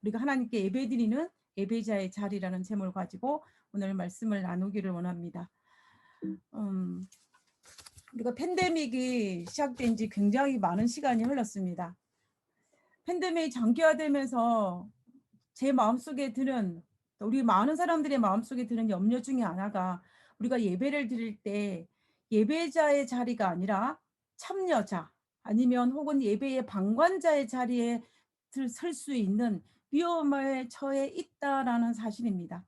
우리가 하나님께 예배드리는 예배자의 자리라는 제목을 가지고 오늘 말씀을 나누기를 원합니다. 우리가 팬데믹이 시작된 지 굉장히 많은 시간이 흘렀습니다. 팬데믹이 장기화되면서 제 마음속에 드는, 우리 많은 사람들의 마음속에 드는 염려 중에 하나가, 우리가 예배를 드릴 때 예배자의 자리가 아니라 참여자 아니면 혹은 예배의 방관자의 자리에 설 수 있는 위험에 처해 있다라는 사실입니다.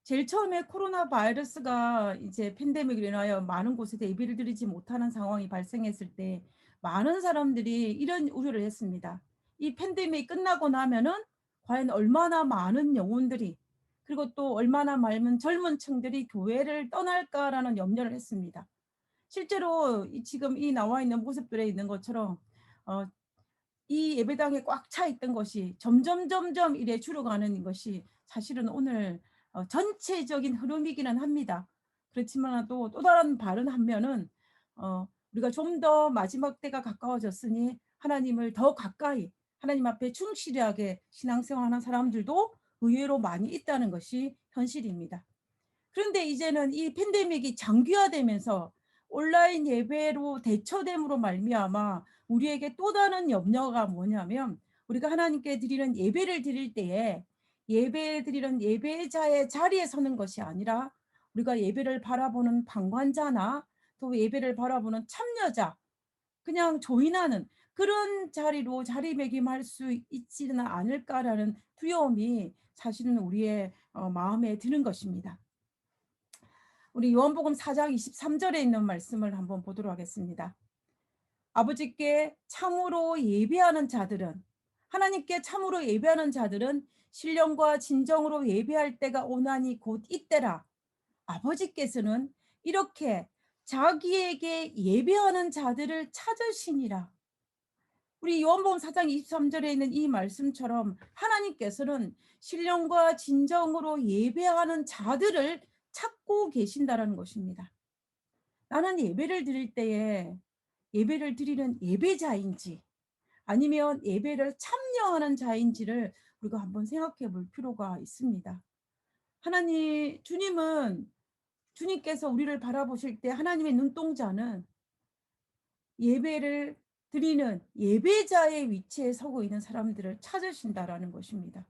제일 처음에 코로나 바이러스가 이제 팬데믹으로 인하여 많은 곳에서 예배를 드리지 못하는 상황이 발생했을 때 많은 사람들이 이런 우려를 했습니다. 이 팬데믹이 끝나고 나면은 과연 얼마나 많은 영혼들이, 그리고 또 얼마나 많은 젊은 층들이 교회를 떠날까라는 염려를 했습니다. 실제로 지금 이 나와 있는 모습들에 있는 것처럼 이 예배당에 꽉 차 있던 것이 점점 이래 줄어가는 것이 사실은 오늘 전체적인 흐름이기는 합니다. 그렇지만도 또 다른 바른 한면은 우리가 좀 더 마지막 때가 가까워졌으니 하나님을 더 가까이, 하나님 앞에 충실하게 신앙생활하는 사람들도 의외로 많이 있다는 것이 현실입니다. 그런데 이제는 이 팬데믹이 장기화되면서 온라인 예배로 대처됨으로 말미암아 우리에게 또 다른 염려가 뭐냐면, 우리가 하나님께 드리는 예배를 드릴 때에 예배 드리는 예배자의 자리에 서는 것이 아니라 우리가 예배를 바라보는 방관자나 또 예배를 바라보는 참여자, 그냥 조인하는 그런 자리로 자리매김할 수 있지는 않을까라는 두려움이 사실은 우리의 마음에 드는 것입니다. 우리 요한복음 4장 23절에 있는 말씀을 한번 보도록 하겠습니다. 아버지께 참으로 예배하는 자들은, 하나님께 참으로 예배하는 자들은 신령과 진정으로 예배할 때가 오나니 곧 이때라. 아버지께서는 이렇게 자기에게 예배하는 자들을 찾으시니라. 우리 요한복음 4장 23절에 있는 이 말씀처럼 하나님께서는 신령과 진정으로 예배하는 자들을 찾고 계신다라는 것입니다. 나는 예배를 드릴 때에 예배를 드리는 예배자인지 아니면 예배를 참여하는 자인지를 우리가 한번 생각해 볼 필요가 있습니다. 주님께서 우리를 바라보실 때 하나님의 눈동자는 예배를 드리는 예배자의 위치에 서고 있는 사람들을 찾으신다라는 것입니다.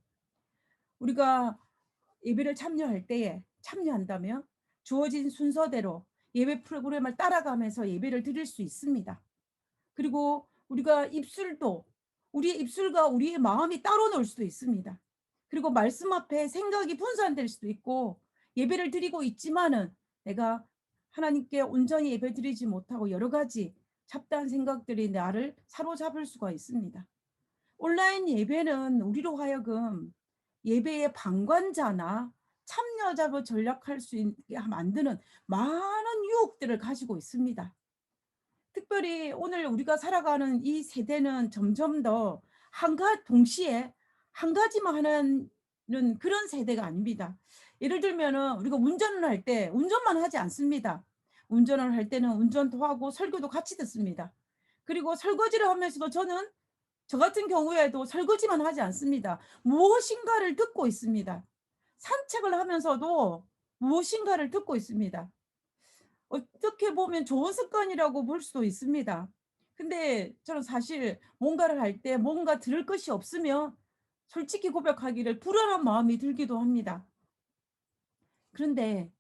우리가 예배를 참여한다면 주어진 순서대로 예배 프로그램을 따라가면서 예배를 드릴 수 있습니다. 그리고 우리의 입술과 우리의 마음이 따로 놀 수도 있습니다. 그리고 말씀 앞에 생각이 분산될 수도 있고, 예배를 드리고 있지만은 내가 하나님께 온전히 예배 드리지 못하고 여러 가지 잡다한 생각들이 나를 사로잡을 수가 있습니다. 온라인 예배는 우리로 하여금 예배의 방관자나 참여자로 전락할 수 있게 만드는 많은 유혹들을 가지고 있습니다. 특별히 오늘 우리가 살아가는 이 세대는 점점 더 동시에 한 가지만 하는 그런 세대가 아닙니다. 예를 들면은 우리가 운전을 할 때 운전만 하지 않습니다. 운전을 할 때는 운전도 하고 설교도 같이 듣습니다. 그리고 설거지를 하면서도 저 같은 경우에도 설거지만 하지 않습니다. 무엇인가를 듣고 있습니다. 산책을 하면서도 무엇인가를 듣고 있습니다. 어떻게 보면 좋은 습관이라고 볼 수도 있습니다. 근데 저는 사실 뭔가를 할 때 뭔가 들을 것이 없으면 솔직히 고백하기를 불안한 마음이 들기도 합니다. 그런데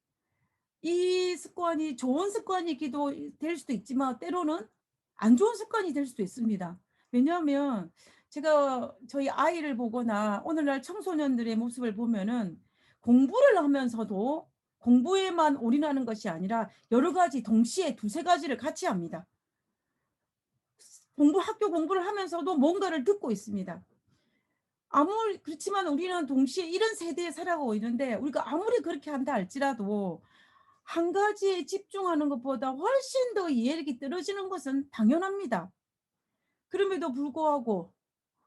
이 습관이 좋은 습관이기도 될 수도 있지만 때로는 안 좋은 습관이 될 수도 있습니다. 왜냐하면 제가 저희 아이를 보거나 오늘날 청소년들의 모습을 보면은 공부를 하면서도 공부에만 올인하는 것이 아니라 여러 가지 동시에 두세 가지를 같이 합니다. 학교 공부를 하면서도 뭔가를 듣고 있습니다. 그렇지만 우리는 동시에 이런 세대에 살아가고 있는데, 우리가 아무리 그렇게 한다 할지라도 한 가지에 집중하는 것보다 훨씬 더 이해력이 떨어지는 것은 당연합니다. 그럼에도 불구하고,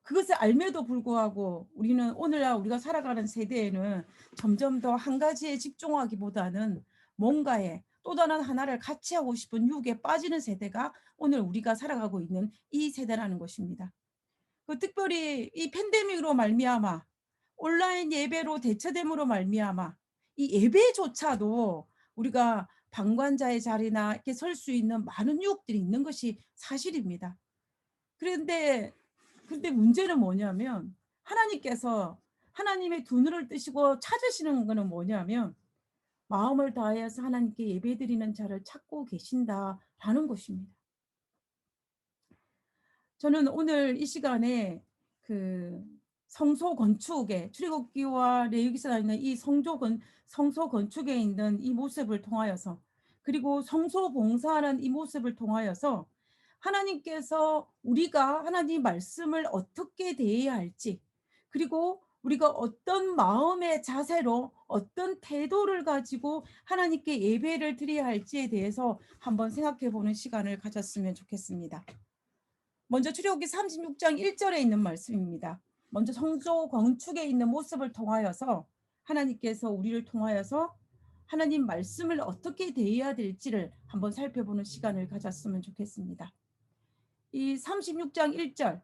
그것을 알매도 불구하고 우리는 오늘날 우리가 살아가는 세대에는 점점 더 한 가지에 집중하기보다는 뭔가에 또 다른 하나를 같이 하고 싶은 유혹에 빠지는 세대가 오늘 우리가 살아가고 있는 이 세대라는 것입니다. 특별히 이 팬데믹으로 말미암아 온라인 예배로 대체됨으로 말미암아 이 예배조차도 우리가 방관자의 자리나 이렇게 설 수 있는 많은 유혹들이 있는 것이 사실입니다. 그런데 근데 문제는 뭐냐면 하나님께서 하나님의 두 눈을 뜨시고 찾으시는 거는 뭐냐면 마음을 다해서 하나님께 예배드리는 자를 찾고 계신다라는 것입니다. 저는 오늘 이 시간에 그 성소 건축에 출애굽기와 레위기서에 있는 이 성소 건축에 있는 이 모습을 통하여서 그리고 성소 봉사하는 이 모습을 통하여서 하나님께서 우리가 하나님 말씀을 어떻게 대해야 할지 그리고 우리가 어떤 마음의 자세로 어떤 태도를 가지고 하나님께 예배를 드려야 할지에 대해서 한번 생각해 보는 시간을 가졌으면 좋겠습니다. 먼저 출애굽기 36장 1절에 있는 말씀입니다. 먼저 성소 건축에 있는 모습을 통하여서 하나님께서 우리를 통하여서 하나님 말씀을 어떻게 대해야 될지를 한번 살펴보는 시간을 가졌으면 좋겠습니다. 이 36장 1절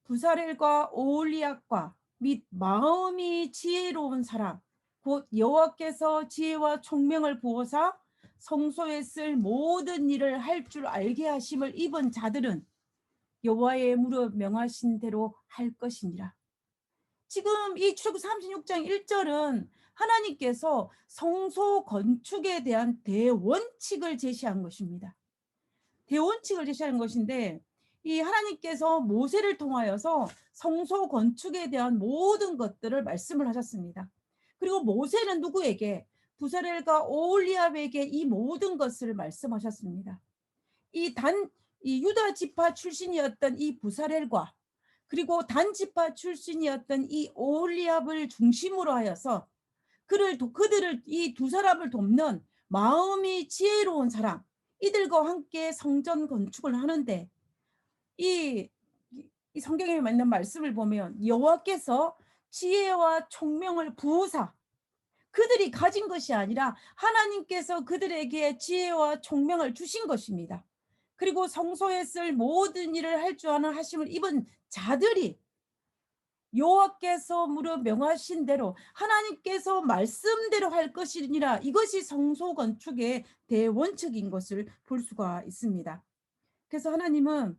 부사렐과 오홀리압과 및 마음이 지혜로운 사람 곧 여호와께서 지혜와 총명을 부어사 성소에 쓸 모든 일을 할 줄 알게 하심을 입은 자들은 여호와의 무릇 명하신 대로 할 것이니라. 지금 이 출애굽 36장 1절은 하나님께서 성소 건축에 대한 대원칙을 제시한 것입니다. 대원칙을 제시하는 것인데 이 하나님께서 모세를 통하여서 성소 건축에 대한 모든 것들을 말씀을 하셨습니다. 그리고 모세는 누구에게? 부사렐과 오홀리압에게 이 모든 것을 말씀하셨습니다. 이 유다 지파 출신이었던 이 부사렐과 그리고 단 지파 출신이었던 이 오홀리압을 중심으로 하여서 그들을 이 두 사람을 돕는 마음이 지혜로운 사람 이들과 함께 성전 건축을 하는데 이, 이 성경에 있는 말씀을 보면 여호와께서 지혜와 총명을 부으사 그들이 가진 것이 아니라 하나님께서 그들에게 지혜와 총명을 주신 것입니다. 그리고 성소에 쓸 모든 일을 할 줄 아는 하심을 입은 자들이 여호와께서 무릇 명하신 대로 하나님께서 말씀대로 할 것이니라. 이것이 성소 건축의 대원칙인 것을 볼 수가 있습니다. 그래서 하나님은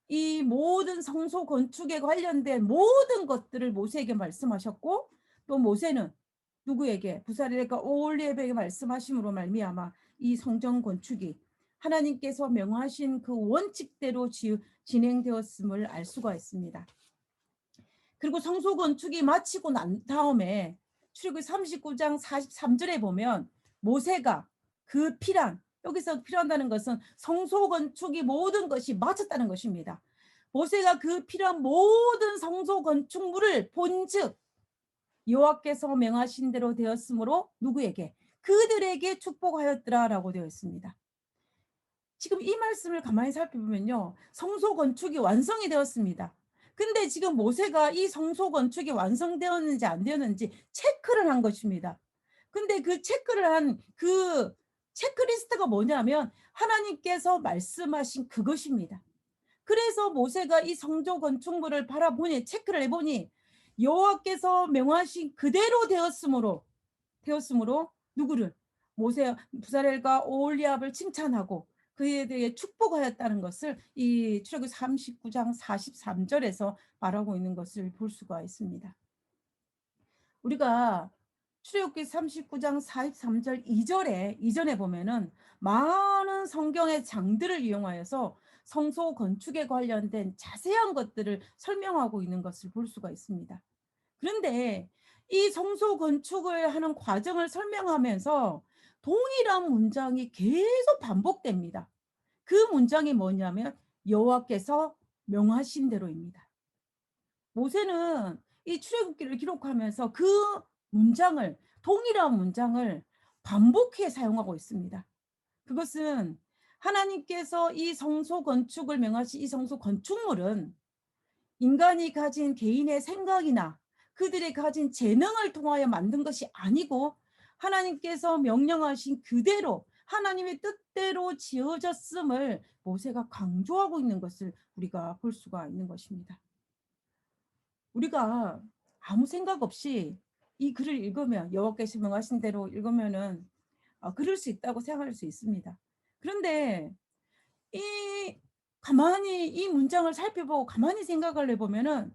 이 모든 성소 건축에 관련된 모든 것들을 모세에게 말씀하셨고 또 모세는 누구에게? 부사렐과 오홀리압에게 말씀하심으로 말미암아 이 성전 건축이 하나님께서 명하신 그 원칙대로 진행되었음을 알 수가 있습니다. 그리고 성소 건축이 마치고 난 다음에 출애굽기 39장 43절에 보면 모세가 그 피란 여기서 필요한다는 것은 성소 건축이 모든 것이 마쳤다는 것입니다. 모세가 그 필요한 모든 성소 건축물을 본즉 여호와께서 명하신 대로 되었으므로 누구에게? 그들에게 축복하였더라라고 되어 있습니다. 지금 이 말씀을 가만히 살펴보면요. 성소 건축이 완성이 되었습니다. 근데 지금 모세가 이 성소 건축이 완성되었는지 안 되었는지 체크를 한 것입니다. 근데 그 체크를 한 그 체크리스트가 뭐냐면 하나님께서 말씀하신 그것입니다. 그래서 모세가 이 성소 건축물을 바라보니 체크를 해보니 여호와께서 명하신 그대로 되었으므로 누구를? 모세 부사렐과 오홀리압을 칭찬하고 그에 대해 축복하였다는 것을 이 출애굽기 39장 43절에서 말하고 있는 것을 볼 수가 있습니다. 우리가 출애굽기 39장 43절 이전에 보면은 많은 성경의 장들을 이용하여서 성소 건축에 관련된 자세한 것들을 설명하고 있는 것을 볼 수가 있습니다. 그런데 이 성소 건축을 하는 과정을 설명하면서 동일한 문장이 계속 반복됩니다. 그 문장이 뭐냐면 여호와께서 명하신 대로입니다. 모세는 이 출애굽기를 기록하면서 그 동일한 문장을 반복해 사용하고 있습니다. 그것은 하나님께서 이 성소 건축을 명하신 이 성소 건축물은 인간이 가진 개인의 생각이나 그들이 가진 재능을 통하여 만든 것이 아니고 하나님께서 명령하신 그대로 하나님의 뜻대로 지어졌음을 모세가 강조하고 있는 것을 우리가 볼 수가 있는 것입니다. 우리가 아무 생각 없이 이 글을 읽으면 여호와께서 명하신 대로 읽으면은 그럴 수 있다고 생각할 수 있습니다. 그런데 이 가만히 이 문장을 살펴보고 가만히 생각을 해 보면은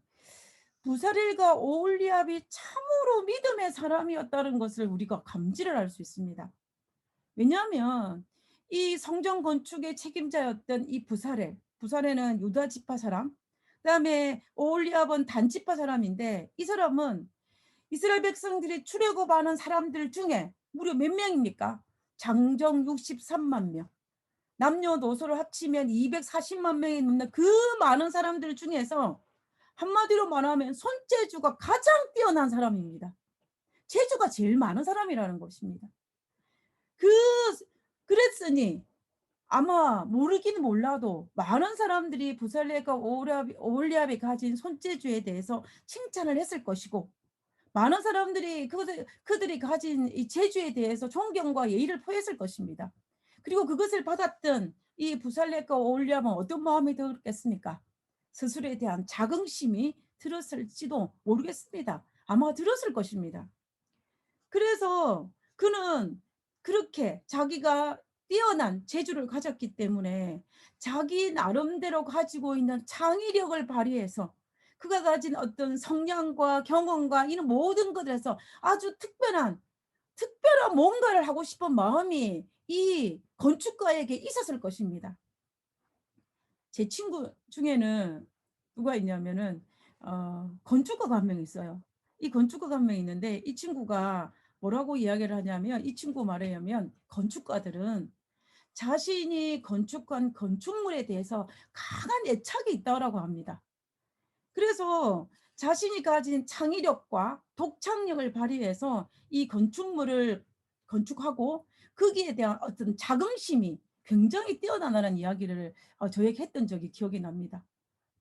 부살엘과 오홀리압이 참으로 믿음의 사람이었다는 것을 우리가 감지를 할 수 있습니다. 왜냐하면 이 성전 건축의 책임자였던 이 부살엘은 유다 지파 사람, 그다음에 오홀리압은 단 지파 사람인데 이 사람은 이스라엘 백성들이 출애굽하는 사람들 중에 무려 몇 명입니까? 장정 63만 명. 남녀노소를 합치면 240만 명이 넘는 그 많은 사람들 중에서 한마디로 말하면 손재주가 가장 뛰어난 사람입니다. 재주가 제일 많은 사람이라는 것입니다. 그 그랬으니 아마 모르긴 몰라도 많은 사람들이 부살레가 오홀리압이 가진 손재주에 대해서 칭찬을 했을 것이고 많은 사람들이 그들이 가진 이 재주에 대해서 존경과 예의를 표했을 것입니다. 그리고 그것을 받았던 이 부살레과 오홀리압은 어떤 마음이 들었겠습니까? 스스로에 대한 자긍심이 들었을지도 모르겠습니다. 아마 들었을 것입니다. 그래서 그는 그렇게 자기가 뛰어난 재주를 가졌기 때문에 자기 나름대로 가지고 있는 창의력을 발휘해서 그가 가진 어떤 성량과 경험과 이런 모든 것에서 아주 특별한 뭔가를 하고 싶은 마음이 이 건축가에게 있었을 것입니다. 제 친구 중에는 누가 있냐면은 건축가가 한 명 있어요. 이 건축가가 한 명 있는데 이 친구가 뭐라고 이야기를 하냐면 이 친구 말에 의하면 건축가들은 자신이 건축한 건축물에 대해서 강한 애착이 있다고 합니다. 그래서 자신이 가진 창의력과 독창력을 발휘해서 이 건축물을 건축하고 거기에 대한 어떤 자긍심이 굉장히 뛰어나다는 이야기를 저에게 했던 적이 기억이 납니다.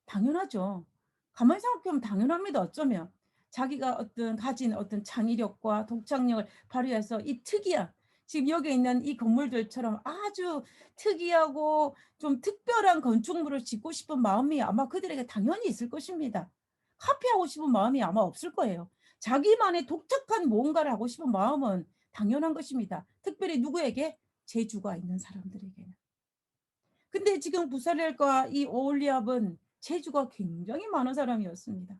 당연하죠. 가만히 생각하면 당연합니다. 어쩌면 자기가 가진 어떤 창의력과 독창력을 발휘해서 이 특이한 지금 여기 있는 이 건물들처럼 아주 특이하고 좀 특별한 건축물을 짓고 싶은 마음이 아마 그들에게 당연히 있을 것입니다. 카피하고 싶은 마음이 아마 없을 거예요. 자기만의 독특한 뭔가를 하고 싶은 마음은 당연한 것입니다. 특별히 누구에게? 재주가 있는 사람들에게는. 근데 지금 부살렐과 이 오홀리압은 재주가 굉장히 많은 사람이었습니다.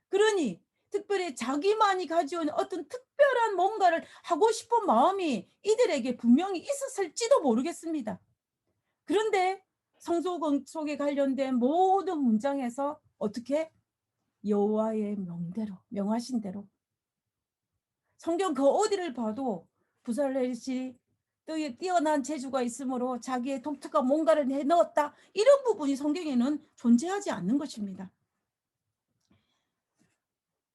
그러니 특별히 자기만이 가지고 있는 어떤 특별한 뭔가를 하고 싶은 마음이 이들에게 분명히 있었을지도 모르겠습니다. 그런데 성소 건축에 관련된 모든 문장에서 어떻게 여호와의 명대로 명하신 대로 성경 그 어디를 봐도 부살렐이 뛰어난 재주가 있으므로 자기의 독특한 뭔가를 내넣었다. 이런 부분이 성경에는 존재하지 않는 것입니다.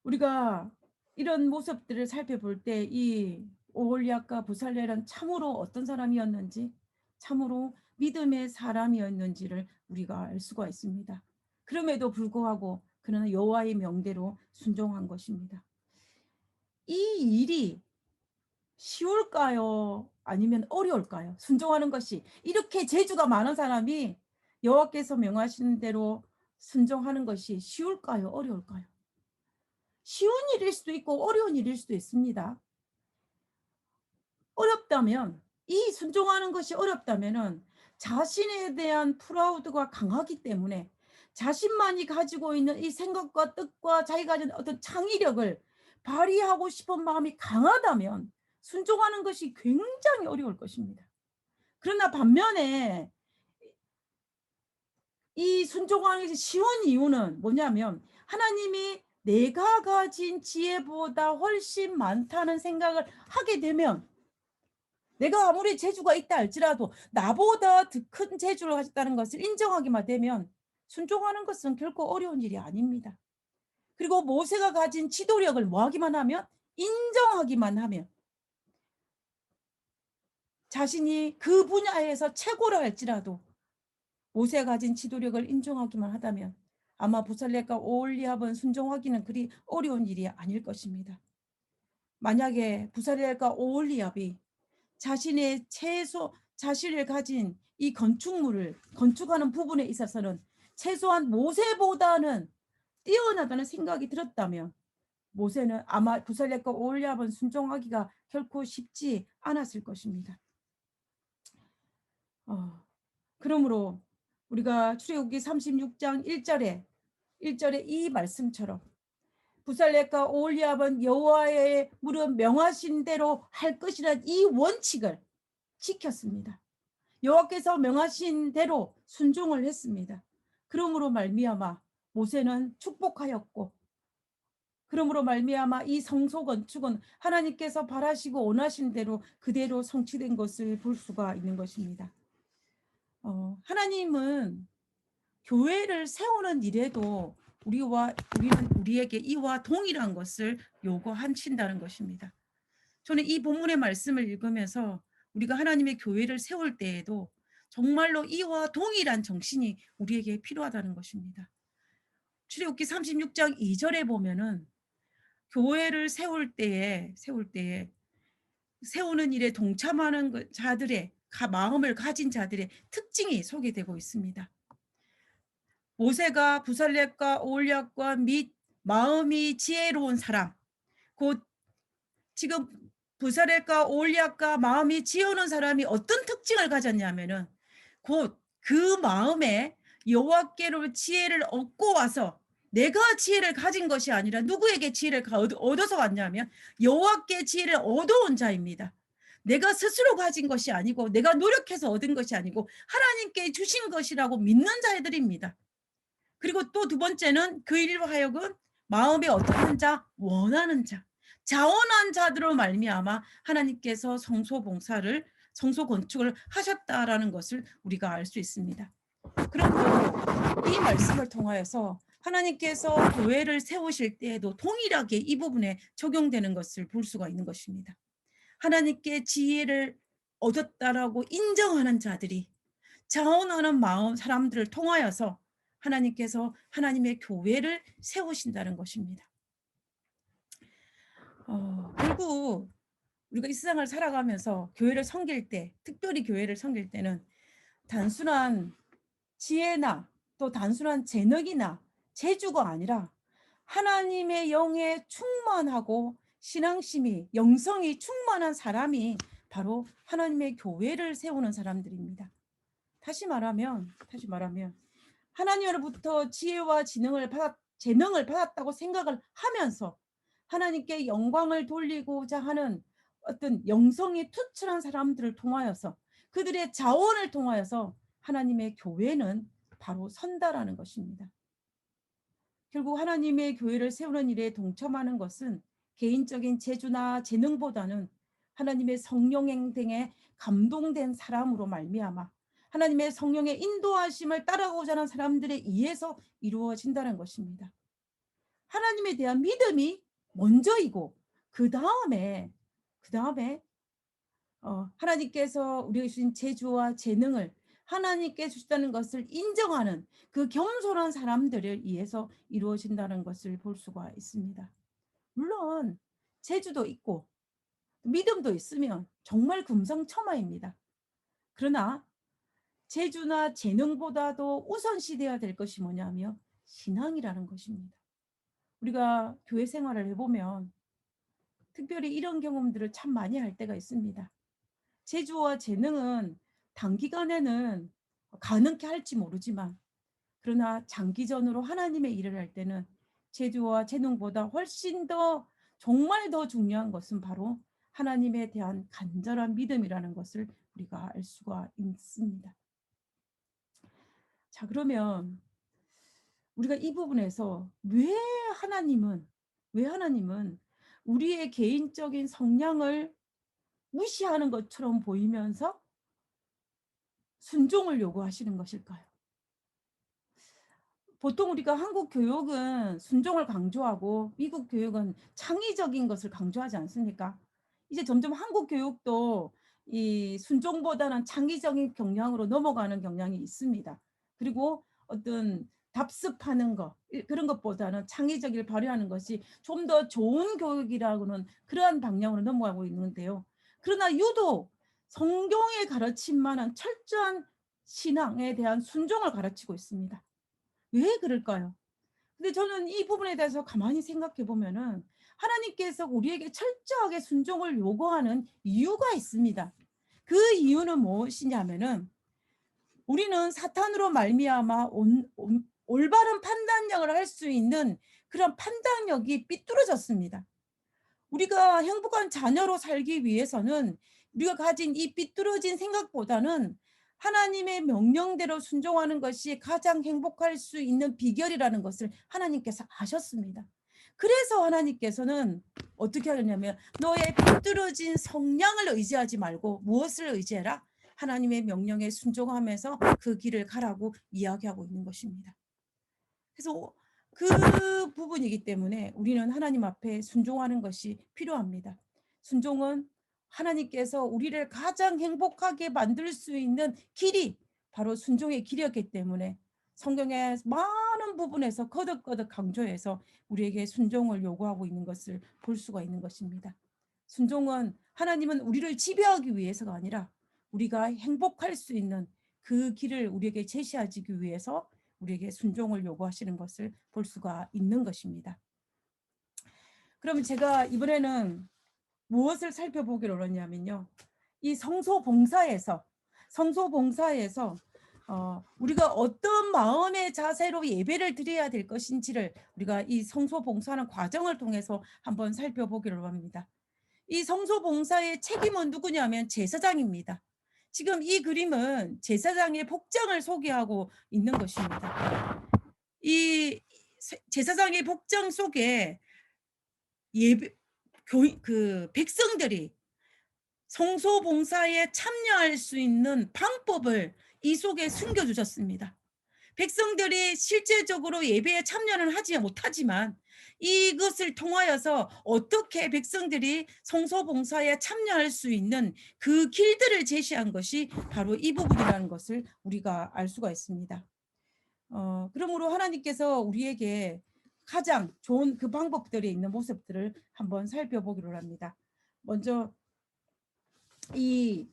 우리가 이런 모습들을 살펴볼 때 이 오홀리압과 부살렐은 참으로 어떤 사람이었는지 참으로 믿음의 사람이었는지를 우리가 알 수가 있습니다. 그럼에도 불구하고 그는 여호와의 명대로 순종한 것입니다. 이 일이 쉬울까요? 아니면 어려울까요? 순종하는 것이 이렇게 재주가 많은 사람이 여호와께서 명하시는 대로 순종하는 것이 쉬울까요? 어려울까요? 쉬운 일일 수도 있고 어려운 일일 수도 있습니다. 어렵다면 이 순종하는 것이 어렵다면은 자신에 대한 프라우드가 강하기 때문에 자신만이 가지고 있는 이 생각과 뜻과 자기가 가진 어떤 창의력을 발휘하고 싶은 마음이 강하다면 순종하는 것이 굉장히 어려울 것입니다. 그러나 반면에 이 순종하는 것이 쉬운 이유는 뭐냐면 하나님이 내가 가진 지혜보다 훨씬 많다는 생각을 하게 되면 내가 아무리 재주가 있다 할지라도 나보다 더 큰 재주를 가졌다는 것을 인정하기만 되면 순종하는 것은 결코 어려운 일이 아닙니다. 그리고 모세가 가진 지도력을 뭐하기만 하면 인정하기만 하면 자신이 그 분야에서 최고라 할지라도 모세가 가진 지도력을 인정하기만 하다면 아마 부살렐과 오홀리압은 순종하기는 그리 어려운 일이 아닐 것입니다. 만약에 부살렐과 오홀리압이 자신을 가진 이 건축물을 건축하는 부분에 있어서는 최소한 모세보다는 뛰어나다는 생각이 들었다면 모세는 아마 부살렙과 오홀리압은 순종하기가 결코 쉽지 않았을 것입니다. 그러므로 우리가 출애굽기 36장 1절에 이 말씀처럼 부살렙과 오홀리압은 여호와의 무릇 명하신 대로 할 것이라는 이 원칙을 지켰습니다. 여호와께서 명하신 대로 순종을 했습니다. 그러므로 말미암아 모세는 축복하였고, 그러므로 말미암아 이 성소 건축은 하나님께서 바라시고 원하신 대로 그대로 성취된 것을 볼 수가 있는 것입니다. 하나님은 교회를 세우는 일에도 우리는 우리에게 이와 동일한 것을 요구하신다는 것입니다. 저는 이 본문의 말씀을 읽으면서 우리가 하나님의 교회를 세울 때에도 정말로 이와 동일한 정신이 우리에게 필요하다는 것입니다. 출애굽기 36장 2절에 보면은 교회를 세우는 일에 동참하는 자들의 마음을 가진 자들의 특징이 소개되고 있습니다. 모세가 부살렙과 오홀리압과 및 마음이 지혜로운 사람, 곧 지금 부살렙과 오홀리압과 마음이 지혜로운 사람이 어떤 특징을 가졌냐면은 곧 그 마음에 여호와께로 지혜를 얻고 와서 내가 지혜를 가진 것이 아니라 누구에게 지혜를 얻어서 왔냐면 여호와께 지혜를 얻어온 자입니다. 내가 스스로 가진 것이 아니고 내가 노력해서 얻은 것이 아니고 하나님께 주신 것이라고 믿는 자들입니다. 그리고 또 두 번째는 그 일로 하여금 마음에 어떠한 자, 원하는 자, 자원한 자들로 말미암아 하나님께서 성소 건축을 하셨다라는 것을 우리가 알 수 있습니다. 그러므로 이 말씀을 통하여서 하나님께서 교회를 세우실 때에도 동일하게 이 부분에 적용되는 것을 볼 수가 있는 것입니다. 하나님께 지혜를 얻었다라고 인정하는 자들이 자원하는 마음 사람들을 통하여서 하나님께서 하나님의 교회를 세우신다는 것입니다. 결국 우리가 이 세상을 살아가면서 교회를 섬길 때, 특별히 교회를 섬길 때는 단순한 지혜나 또 단순한 재능이나 재주가 아니라 하나님의 영에 충만하고 신앙심이, 영성이 충만한 사람이 바로 하나님의 교회를 세우는 사람들입니다. 다시 말하면 하나님으로부터 지혜와 재능을 받았다고 생각을 하면서 하나님께 영광을 돌리고자 하는 어떤 영성이 투철한 사람들을 통하여서 그들의 자원을 통하여서 하나님의 교회는 바로 선다라는 것입니다. 결국 하나님의 교회를 세우는 일에 동참하는 것은 개인적인 재주나 재능보다는 하나님의 성령 행동에 감동된 사람으로 말미암아 하나님의 성령의 인도하심을 따라가고자 하는 사람들에 의해서 이루어진다는 것입니다. 하나님에 대한 믿음이 먼저이고 그 다음에 하나님께서 우리에게 주신 재주와 재능을 하나님께 주셨다는 것을 인정하는 그 겸손한 사람들에 의해서 이루어진다는 것을 볼 수가 있습니다. 물론 재주도 있고 믿음도 있으면 정말 금상첨화입니다. 그러나 재주나 재능보다도 우선시되어야 될 것이 뭐냐면 신앙이라는 것입니다. 우리가 교회 생활을 해보면 특별히 이런 경험들을 참 많이 할 때가 있습니다. 재주와 재능은 단기간에는 가능케 할지 모르지만 그러나 장기전으로 하나님의 일을 할 때는 재주와 재능보다 훨씬 더 정말 더 중요한 것은 바로 하나님에 대한 간절한 믿음이라는 것을 우리가 알 수가 있습니다. 자, 그러면 우리가 이 부분에서 왜 하나님은 우리의 개인적인 성향을 무시하는 것처럼 보이면서 순종을 요구하시는 것일까요? 보통 우리가 한국 교육은 순종을 강조하고 미국 교육은 창의적인 것을 강조하지 않습니까? 이제 점점 한국 교육도 이 순종보다는 창의적인 경향으로 넘어가는 경향이 있습니다. 그리고 어떤 답습하는 것 그런 것보다는 창의적을 발휘하는 것이 좀 더 좋은 교육이라고는 그러한 방향으로 넘어가고 있는데요. 그러나 유독 성경의 가르침만은 철저한 신앙에 대한 순종을 가르치고 있습니다. 왜 그럴까요? 근데 저는 이 부분에 대해서 가만히 생각해 보면은 하나님께서 우리에게 철저하게 순종을 요구하는 이유가 있습니다. 그 이유는 무엇이냐면은 우리는 사탄으로 말미암아 올바른 판단력을 할 수 있는 그런 판단력이 삐뚤어졌습니다. 우리가 행복한 자녀로 살기 위해서는 우리가 가진 이 삐뚤어진 생각보다는 하나님의 명령대로 순종하는 것이 가장 행복할 수 있는 비결이라는 것을 하나님께서 아셨습니다. 그래서 하나님께서는 어떻게 하냐면 너의 삐뚤어진 성량을 의지하지 말고 무엇을 의지해라? 하나님의 명령에 순종하면서 그 길을 가라고 이야기하고 있는 것입니다. 그래서 그 부분이기 때문에 우리는 하나님 앞에 순종하는 것이 필요합니다. 순종은 하나님께서 우리를 가장 행복하게 만들 수 있는 길이 바로 순종의 길이었기 때문에 성경의 많은 부분에서 거듭거듭 강조해서 우리에게 순종을 요구하고 있는 것을 볼 수가 있는 것입니다. 순종은 하나님은 우리를 지배하기 위해서가 아니라 우리가 행복할 수 있는 그 길을 우리에게 제시하기 위해서 우리에게 순종을 요구하시는 것을 볼 수가 있는 것입니다. 그러면 제가 이번에는 무엇을 살펴보기로 하냐면요. 이 성소봉사에서 우리가 어떤 마음의 자세로 예배를 드려야 될 것인지를 우리가 이 성소봉사하는 과정을 통해서 한번 살펴보기로 합니다. 이 성소봉사의 책임은 누구냐면 제사장입니다. 지금 이 그림은 제사장의 복장을 소개하고 있는 것입니다. 이 제사장의 복장 속에 백성들이 성소봉사에 참여할 수 있는 방법을 이 속에 숨겨주셨습니다. 백성들이 실제적으로 예배에 참여는 하지 못하지만 이것을 통하여서 어떻게 백성들이 성소봉사에 참여할 수 있는 그 길들을 제시한 것이 바로 이 부분이라는 것을 우리가 알 수가 있습니다. 그러므로 하나님께서 우리에게 가장 좋은 그 방법들이 있는 모습들을 한번 살펴보기로 합니다. 먼저 이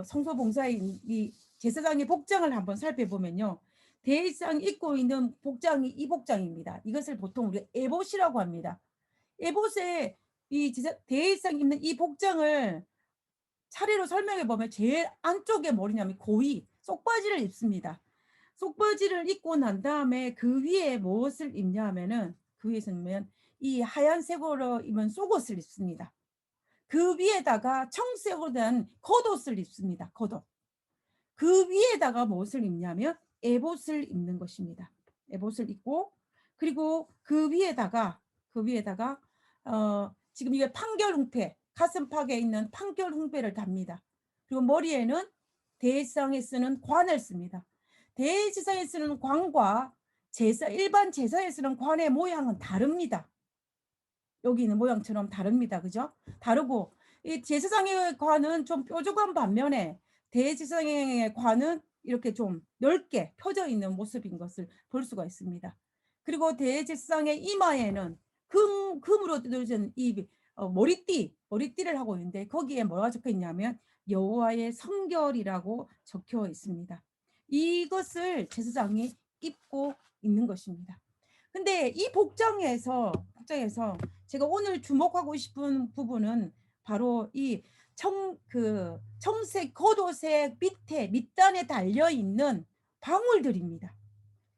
성소봉사의 이 제사장의 복장을 한번 살펴보면요. 대제사장이 입고 있는 복장이 이 복장입니다. 이것을 보통 우리가 에봇이라고 합니다. 에봇에 이 대제사장이 입는 이 복장을 차례로 설명해 보면 제일 안쪽에 뭐냐면 고위 속바지를 입습니다. 속바지를 입고 난 다음에 그 위에 무엇을 입냐 하면은 그 위에서는 이 하얀색으로 입은 속옷을 입습니다. 그 위에다가 청색으로 된 겉옷을 입습니다. 겉옷. 그 위에다가 무엇을 입냐면 에봇을 입는 것입니다. 에봇을 입고 그리고 그 위에다가 지금 이게 판결홍패 가슴팍에 있는 판결홍패를 답니다. 그리고 머리에는 대제사장에 쓰는 관을 씁니다. 대제사장에 쓰는 관과 일반 제사에 쓰는 관의 모양은 다릅니다. 여기 있는 모양처럼 다릅니다. 그죠? 다르고 이 제사장의 관은 좀 뾰족한 반면에 대제사장의 관은 이렇게 좀 넓게 펴져 있는 모습인 것을 볼 수가 있습니다. 그리고 대제사장의 이마에는 금으로 뜯어진 이 머리띠를 하고 있는데 거기에 뭐가 적혀 있냐면 여호와의 성결이라고 적혀 있습니다. 이것을 제사장이 입고 있는 것입니다. 근데 이 복장에서 제가 오늘 주목하고 싶은 부분은 바로 이 청색 겉옷의 밑에 밑단에 달려 있는 방울들입니다.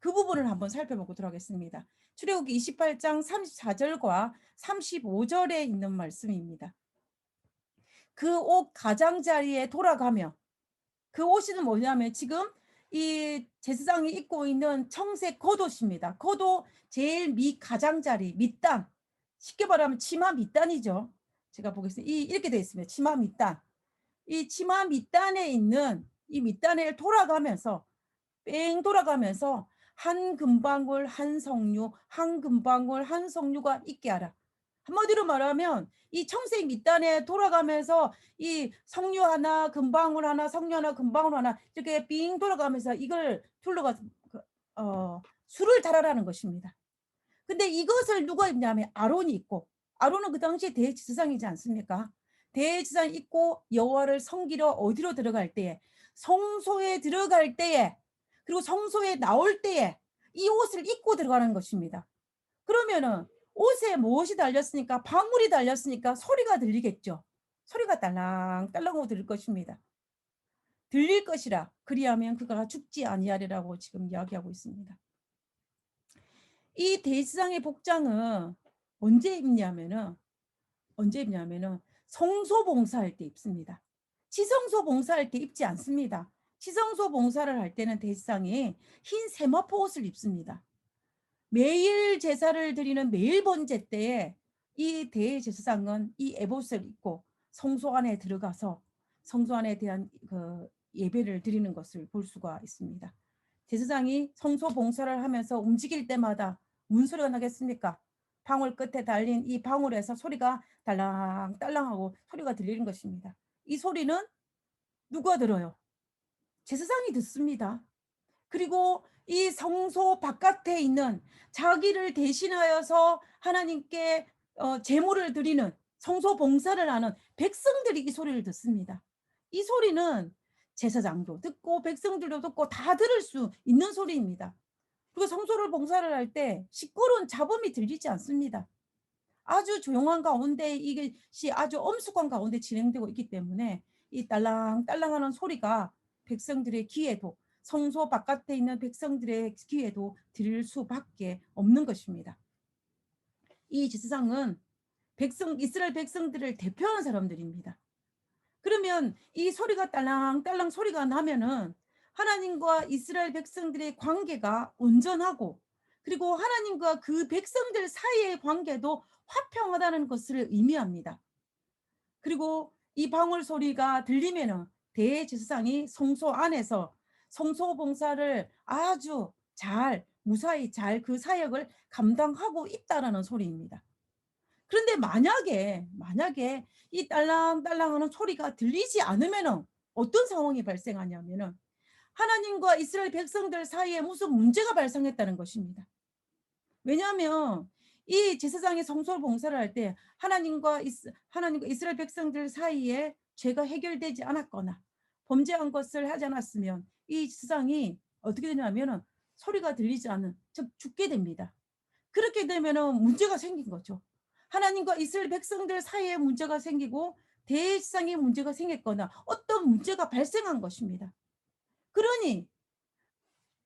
그 부분을 한번 살펴보도록 하겠습니다. 출애굽기 28장 34절과 35절에 있는 말씀입니다. 그 옷 가장자리에 돌아가며 그 옷은 뭐냐면 지금 이 제사장이 입고 있는 청색 겉옷입니다. 겉옷 제일 가장자리 밑단 쉽게 말하면 치마 밑단이죠. 제가 보겠습니다. 이렇게 되어 있습니다. 치마 밑단. 이 치마 밑단에 있는 이 밑단을 돌아가면서 뺑 돌아가면서 한 금방울 한 석류 한 금방울 한 석류가 있게 하라. 한마디로 말하면 이 청색 밑단에 돌아가면서 이 석류 하나 금방울 하나 석류 하나 금방울 하나 이렇게 빙 돌아가면서 이걸 둘러가서 수를 달아라는 것입니다. 근데 이것을 누가 입냐면 아론이 입고 아론은 그 당시에 대제사장이지 않습니까? 대제사장이 입고 여호와를 섬기러 어디로 들어갈 때에 성소에 들어갈 때에 그리고 성소에 나올 때에 이 옷을 입고 들어가는 것입니다. 그러면은 옷에 무엇이 달렸으니까, 방울이 달렸으니까 소리가 들리겠죠. 소리가 딸랑딸랑하고 들릴 것입니다. 들릴 것이라 그리하면 그가 죽지 아니하리라고 지금 이야기하고 있습니다. 이 대지상의 복장은 언제 입냐면은 성소 봉사할 때 입습니다. 지성소 봉사할 때 입지 않습니다. 지성소 봉사를 할 때는 대지상이 흰 세마포 옷을 입습니다. 매일 제사를 드리는 매일 번제 때에 이 대제사장은 이 에봇을 입고 성소 안에 들어가서 성소 안에 대한 그 예배를 드리는 것을 볼 수가 있습니다. 제사장이 성소 봉사를 하면서 움직일 때마다 무슨 소리가 나겠습니까? 방울 끝에 달린 이 방울에서 소리가 딸랑딸랑하고 소리가 들리는 것입니다. 이 소리는 누가 들어요? 제사장이 듣습니다. 그리고 이 성소 바깥에 있는 자기를 대신하여서 하나님께 제물을 드리는 성소 봉사를 하는 백성들이 이 소리를 듣습니다. 이 소리는 제사장도 듣고 백성들도 듣고 다 들을 수 있는 소리입니다. 그리고 성소를 봉사를 할 때 시끄러운 잡음이 들리지 않습니다. 아주 조용한 가운데 이것이 아주 엄숙한 가운데 진행되고 있기 때문에 이 딸랑딸랑하는 소리가 백성들의 귀에도 성소 바깥에 있는 백성들의 귀에도 들릴 수밖에 없는 것입니다. 이 제사장은 이스라엘 백성들을 대표하는 사람들입니다. 그러면 이 소리가 딸랑딸랑 소리가 나면은 하나님과 이스라엘 백성들의 관계가 온전하고 그리고 하나님과 그 백성들 사이의 관계도 화평하다는 것을 의미합니다. 그리고 이 방울 소리가 들리면은 대제사장이 성소 안에서 성소 봉사를 아주 무사히 잘 그 사역을 감당하고 있다라는 소리입니다. 그런데 만약에 이 딸랑딸랑하는 소리가 들리지 않으면은 어떤 상황이 발생하냐면은 하나님과 이스라엘 백성들 사이에 무슨 문제가 발생했다는 것입니다. 왜냐하면 이 제사장이 성소 봉사를 할 때 하나님과 이스라엘 백성들 사이에 죄가 해결되지 않았거나 범죄한 것을 하지 않았으면 이 제사장이 어떻게 되냐면은 소리가 들리지 않는 즉 죽게 됩니다. 그렇게 되면은 문제가 생긴 거죠. 하나님과 이스라엘 백성들 사이에 문제가 생기고 대제사장에 문제가 생겼거나 어떤 문제가 발생한 것입니다. 그러니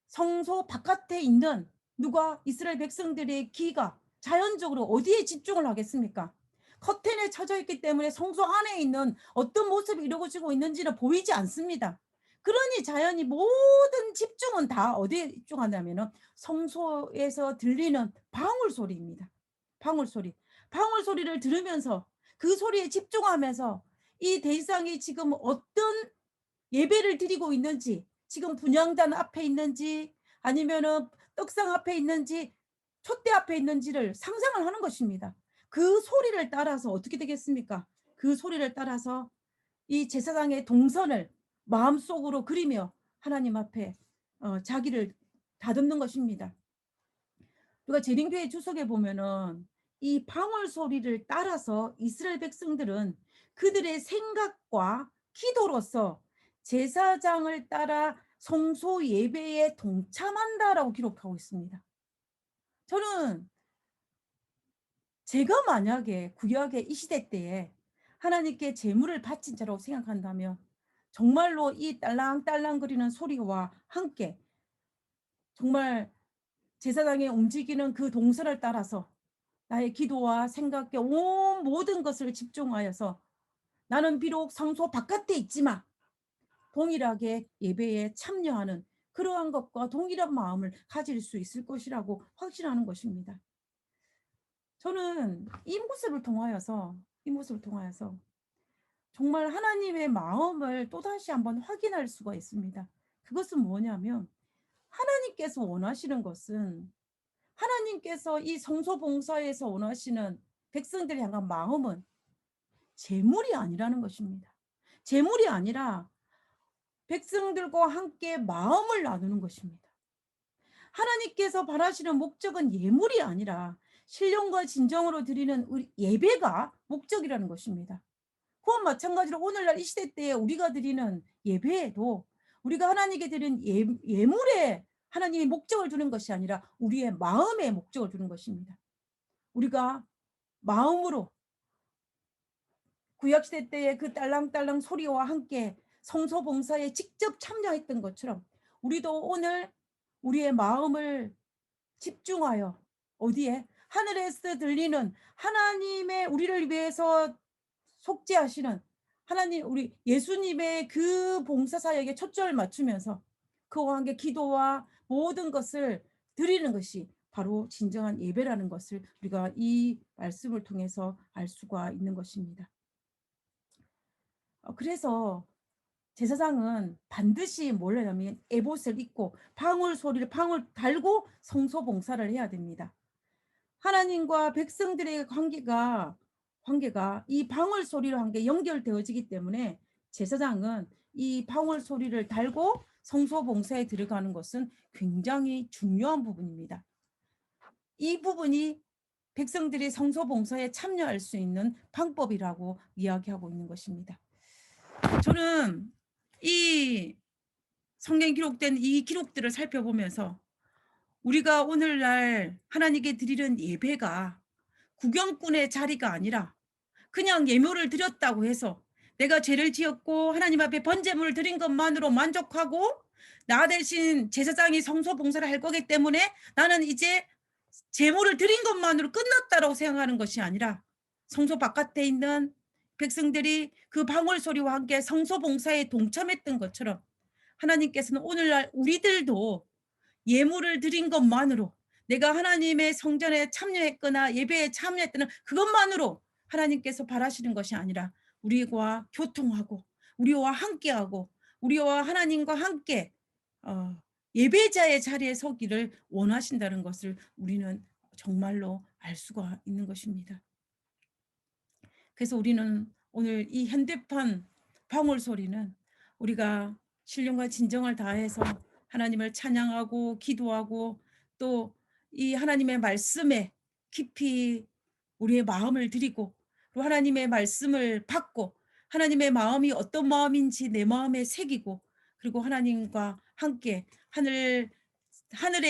성소 바깥에 있는 누가 이스라엘 백성들의 귀가 자연적으로 어디에 집중을 하겠습니까? 커튼에 쳐져 있기 때문에 성소 안에 있는 어떤 모습이 이루어지고 있는지는 보이지 않습니다. 그러니 자연히 모든 집중은 다 어디에 집중하냐면은 성소에서 들리는 방울 소리입니다. 방울 소리. 방울 소리를 들으면서 그 소리에 집중하면서 이 대상이 지금 어떤 예배를 드리고 있는지, 지금 분향단 앞에 있는지 아니면은 떡상 앞에 있는지 촛대 앞에 있는지를 상상을 하는 것입니다. 그 소리를 따라서 어떻게 되겠습니까? 그 소리를 따라서 이 제사장의 동선을 마음속으로 그리며 하나님 앞에 자기를 다듬는 것입니다. 우리가 재림교회 주석에 보면은 이 방울 소리를 따라서 이스라엘 백성들은 그들의 생각과 기도로서 제사장을 따라 성소 예배에 동참한다라고 기록하고 있습니다. 저는 제가 만약에 구약의 이 시대 때에 하나님께 제물을 바친 자라고 생각한다면 정말로 이 딸랑딸랑거리는 소리와 함께 정말 제사장의 움직이는 그 동선을 따라서 나의 기도와 생각에 온 모든 것을 집중하여서 나는 비록 성소 바깥에 있지만 동일하게 예배에 참여하는 그러한 것과 동일한 마음을 가질 수 있을 것이라고 확신하는 것입니다. 저는 이 모습을 통하여서 정말 하나님의 마음을 또다시 한번 확인할 수가 있습니다. 그것은 뭐냐면 하나님께서 원하시는 것은 하나님께서 이 성소 봉사에서 원하시는 백성들 향한 마음은 재물이 아니라는 것입니다. 재물이 아니라 백성들과 함께 마음을 나누는 것입니다. 하나님께서 바라시는 목적은 예물이 아니라 신령과 진정으로 드리는 우리 예배가 목적이라는 것입니다. 그와 마찬가지로 오늘날 이 시대 때에 우리가 드리는 예배에도 우리가 하나님께 드리는 예물에 하나님이 목적을 두는 것이 아니라 우리의 마음에 목적을 두는 것입니다. 우리가 마음으로 구약시대 때의 그 딸랑딸랑 소리와 함께 성소봉사에 직접 참여했던 것처럼 우리도 오늘 우리의 마음을 집중하여 어디에? 하늘에서 들리는 하나님의 우리를 위해서 속죄하시는 하나님, 우리 예수님의 그 봉사사역에 초점을 맞추면서 그와 함께 기도와 모든 것을 드리는 것이 바로 진정한 예배라는 것을 우리가 이 말씀을 통해서 알 수가 있는 것입니다. 그래서 제사장은 반드시 뭘 하냐면 에봇을 입고 방울 달고 성소 봉사를 해야 됩니다. 하나님과 백성들의 관계가 이 방울 소리로 함께 연결되어지기 때문에 제사장은 이 방울 소리를 달고 성소 봉사에 들어가는 것은 굉장히 중요한 부분입니다. 이 부분이 백성들이 성소 봉사에 참여할 수 있는 방법이라고 이야기하고 있는 것입니다. 저는 이 성경에 기록된 이 기록들을 살펴보면서 우리가 오늘날 하나님께 드리는 예배가 구경꾼의 자리가 아니라 그냥 예물을 드렸다고 해서 내가 죄를 지었고 하나님 앞에 번제물을 드린 것만으로 만족하고 나 대신 제사장이 성소 봉사를 할 거기 때문에 나는 이제 제물을 드린 것만으로 끝났다라고 생각하는 것이 아니라 성소 바깥에 있는 백성들이 그 방울 소리와 함께 성소 봉사에 동참했던 것처럼 하나님께서는 오늘날 우리들도 예물을 드린 것만으로 내가 하나님의 성전에 참여했거나 예배에 참여했다는 그것만으로 하나님께서 바라시는 것이 아니라 우리와 교통하고 우리와 함께하고 우리와 하나님과 함께 예배자의 자리에 서기를 원하신다는 것을 우리는 정말로 알 수가 있는 것입니다. 그래서 우리는 오늘 이 현대판 방울 소리는 우리가 신령과 진정을 다해서 하나님을 찬양하고 기도하고 또 이 하나님의 말씀에 깊이 우리의 마음을 드리고 또 하나님의 말씀을 받고 하나님의 마음이 어떤 마음인지 내 마음에 새기고 그리고 하나님과 함께 하늘에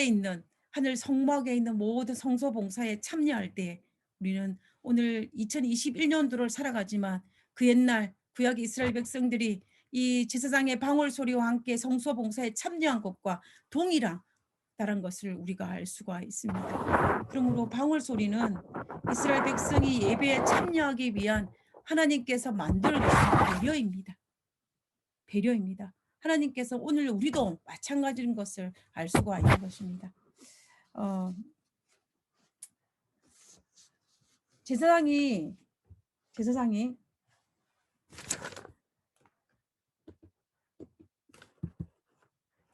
있는 하늘 성막에 있는 모든 성소 봉사에 참여할 때 우리는 오늘 2021년도를 살아가지만 그 옛날 구약 이스라엘 백성들이 이 제사장의 방울 소리와 함께 성소 봉사에 참여한 것과 동일하다는 것을 우리가 알 수가 있습니다. 그러므로 방울 소리는 이스라엘 백성이 예배에 참여하기 위한 하나님께서 만들어 주신 배려입니다. 배려입니다. 하나님께서 오늘 우리도 마찬가지인 것을 알 수가 있는 것입니다.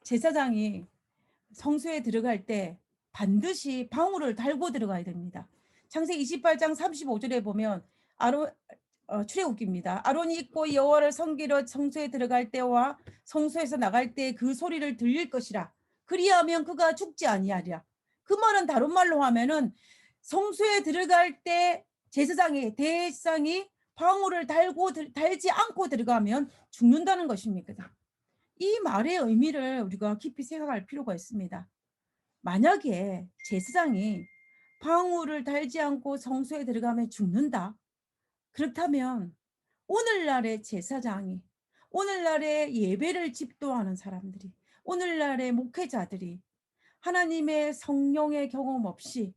제사장이 성소에 들어갈 때 반드시 방울을 달고 들어가야 됩니다. 창세기 28장 35절에 보면 출애굽기입니다. 아론이 입고 여호와를 섬기러 성소에 들어갈 때와 성소에서 나갈 때 그 소리를 들릴 것이라. 그리하면 그가 죽지 아니하리라. 그 말은 다른 말로 하면은 성소에 들어갈 때 대제사장이 방울을 달지 않고 들어가면 죽는다는 것입니다. 이 말의 의미를 우리가 깊이 생각할 필요가 있습니다. 만약에 제사장이 방울을 달지 않고 성소에 들어가면 죽는다. 그렇다면 오늘날의 제사장이 오늘날의 예배를 집도하는 사람들이 오늘날의 목회자들이 하나님의 성령의 경험 없이